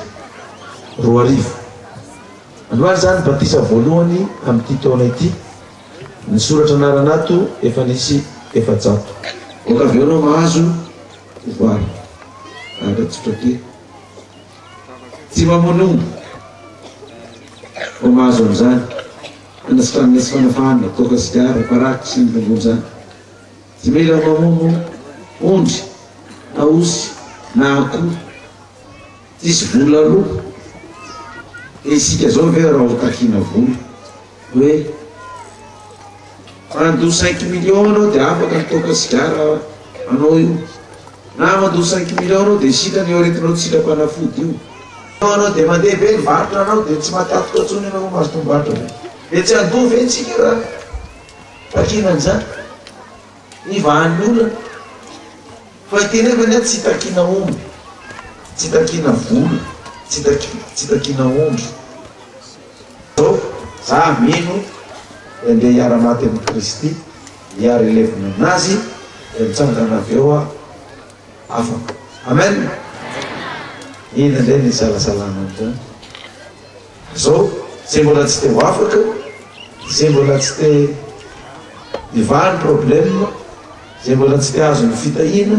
Androany zany batisa voalohany amin'ity taona ity ny soratra naranato efa nisy 400 okavianao mahazo voary aratsotraty tsy mamono o mahazo am'izany anasitranisy fanafahana toka sigara paraky sy nylongony zany tsy mila mamono ondry na osy na akoho tsisy vola aloha isika zao ve raha hotakina vola hoe mandoa 5 millions anao dia afaka nitoka sigara anao io na mandoa 5 millions anao dia sitrany eo aretinao tsitram-panafody io anao dia mandeha be nivarotra anao dia tsy matatoka atsony anao mahazo tombarotra dia tsy andoa ve tsika raha takinan'izany nivahan'ny olona fa iteny efa ny tsy takina omby tsy takina vola tsy takina ondry zao za mino andeha hiara-maty amin'ny Kristy hiara ilevina aminazy dia mitsangana avy eo afaka. Amen. Ina indray ny salasalana am'izany zao zay mbola tsy te ho afaka zay mbola tsy te hivahany problème zay mbola tsy te azo ny fitahina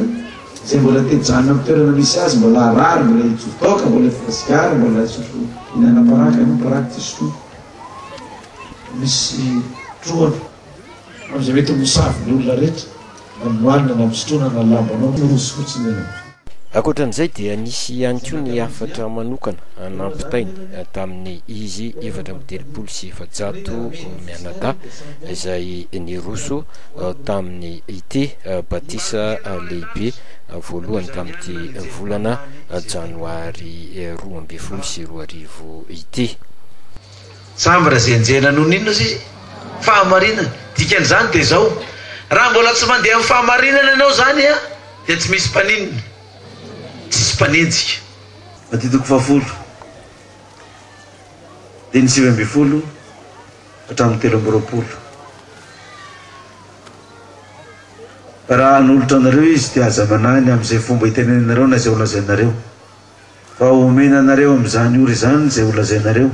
zay mbola te janona amin'ny toerana misy azy mbola arary mbola hitsotoka mbola fikasigara mbola isotro inana-paraka paraky ty sotro misy troana am'izay mety mosavy ny olona rehetra na minoalina na misotrona na lambanao roso fotsiny enao. Ankoatran'izay dia nisy ihany koa ny afatra manokana nampitainy tamin'ny izy 470 mianadahy izay niroso tamin'ny ity batisa lehibe voalohany tamin'ity volana janoary 2024 ity. Samby raha zay njena noho ninona izy fahamarinana dikan'izany dia zao raha mbola tsy mandeha amin'ny fahamarinana ianao zany dia tsy misy mpaninina tsisy mpanenjika. Matitiko 10 dia ny 20 hatramin'ny 20. Raha nolotra anareo izy dia aza manany amin'izay fomba hitenenareo na izay holazainareo fa omena anareo amin'izany ory izany izay holazainareo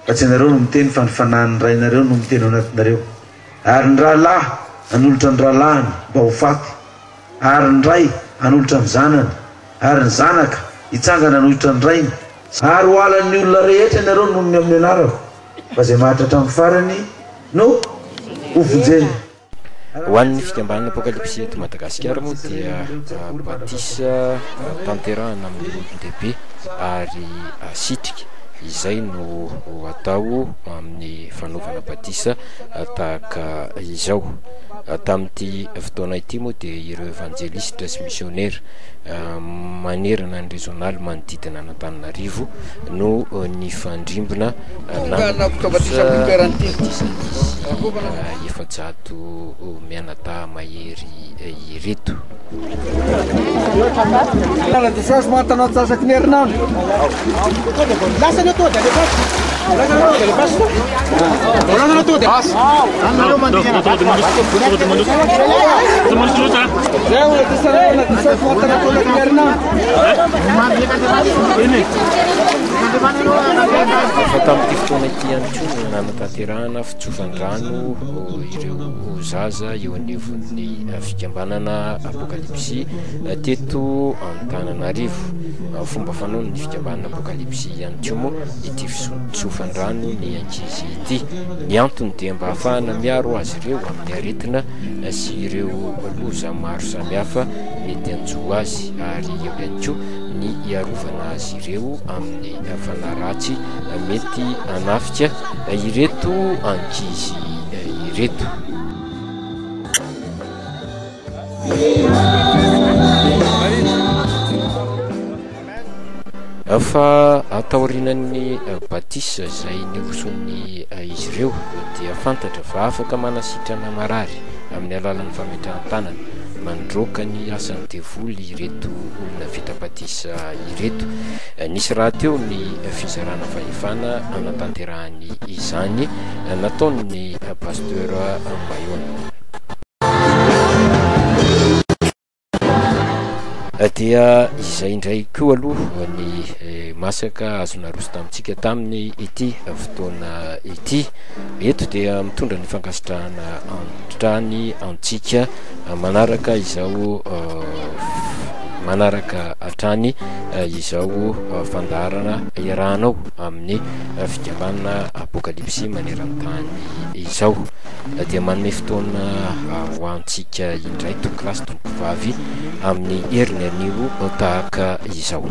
fa tsy anareo no miteny fa ny fanahiny rainareo no miteny ao anatinareo. Ary ny rahalahy hanolotra ny rahalahiny mba ho faty ary ny ray hanolotra ny zanany ary ny zanaka hitsangana hanolotra ny rainy ary ho alan'ny olona rehetra ianareo nominy amin'ny anarako fa izay mahatratra amin'ny farany no ho vonjeny. Ho an'ny fikambanana Apokalipsy eto Madagasikara moa dia batisa tanterahana amin'ny olon-dehibe ary sitrika izay no atao amin'ny fanaovana batisa tahaka izao. Tamin'ity fotoana ity moa dia ireo evangelistra sy missionnaire manerana ny régional manodidina Antananarivo no nifandrimbona efajato mianadahy mahery ireto. Disas matanao tsasaky ny herinandro. Lasa ny tody, lasa ny tody, lepaso. Lasa ny tody. Anareo mandeha. Zay ho disareo disas matanao tsasaky ny herinandro. Fa tamin'ity fotoana ity ihany koa nanatanterahana fitsofandrano ireo zaza eo anivon'ny fikambanana apokalipsy teto Antananarivo. Fomba fanaony ny fikambanana apokalipsy ihany koa moa ity fitsofandrano ny ankizy ity. Ny antony dia mba ahafahana miaro azy ireo amin'ny aretina sy ireo loza maro samihafa mety hanjo azy, ary eo ihany koa ny iarovana azy ireo amin'ny fanaratsy mety hanafika ireto ankizy ireto. Fa ataorinan'ny batisa izay nioson'ny izy ireo dia fantatra fa afaka manasitrana marary amin'ny alalan'ny fametrahan-tanana mandroaka ny asan'ny devoly ireto olona vita batisa ireto. Nisy raha teo ny fizarana fahefana anatanterahany izany nataon'ny pasteur Mayona. Dia izay indray koa aloha ny masaka azona roso tamintsika tamin'ny ity fotoana ity. Eto dia mitondra ny fankasitrahana antrany antsika manaraka izao manaraka atrany izao fandarana iarahanao amin'ny fikambanana apokalipsy maneran-tany izao. Dia manome fotoana ho antsika indray tompo klasy tompo vavy amin'ny herin'ny anio tahaka izao.